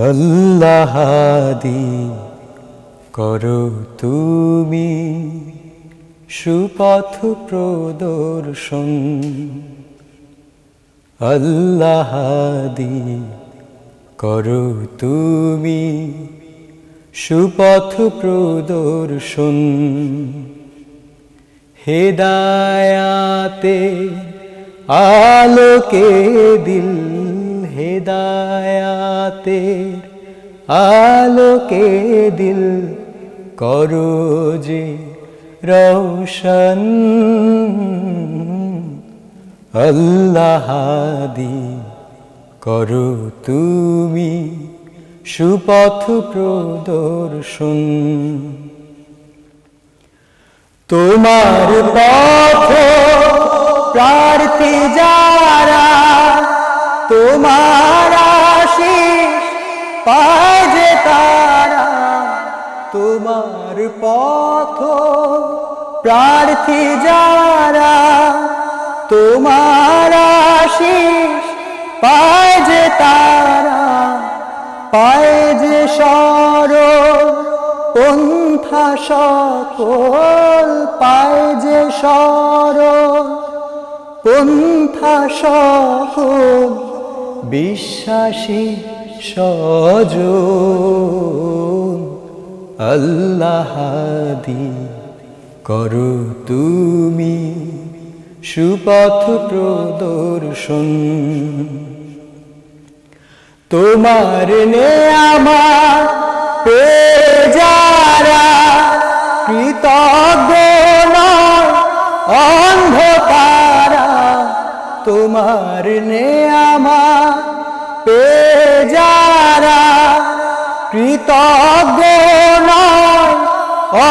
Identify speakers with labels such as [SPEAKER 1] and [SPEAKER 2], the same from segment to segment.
[SPEAKER 1] আল্লাহ হাদি করো তুমি সুপথ প্রদর্শন। আল্লাহ হাদি করো তুমি সুপথ প্রদর্শন। হেদায়াতে আলোকে দিল, হেদায়াতে আলোকে দিল করো যে রৌশন। আল্লাহ হাদি করো তুমি সুপথ প্রদর্শন। তোমার পথ প্রার্থী যারা, তোমার আশীষ পায় যে তারা। তোমার পথ প্রার্থী যারা, তোমার আশীষ পায় যে তারা। পায় যে সরল পন্থা সকল, পায় যে সরল পন্থা সকল। বিশ্বাসী সজন আল্লাহ হাদি করো তুমি সুপথ প্রদর্শন। তোমার নেয়ামত পেয়ে যারা কৃতজ্ঞ নয় অন্ধ তারা। তোমার নেয়ামত পেয়ে যারা কৃতজ্ঞ নয়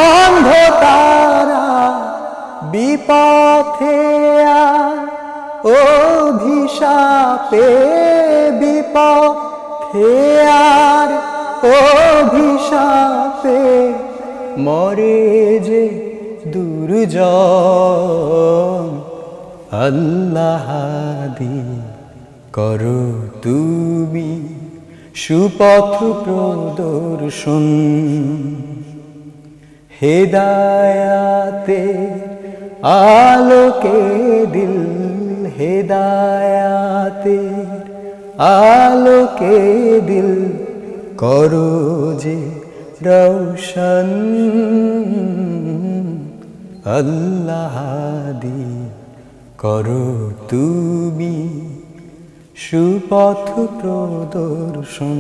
[SPEAKER 1] অন্ধ তারা। বিপথে আর অভিশাপে, বিপথে আর অভিশাপে মরে যে দুর্জন। আল্লাহ হাদি করো তুমি সুপথ প্রদর্শন। হেদায়াতে আলোকে দিল, হেদায়াতে আলোকে দিল করো যে রৌশন। আল্লাহ হাদি করো তুমি সুপথ প্রদর্শন।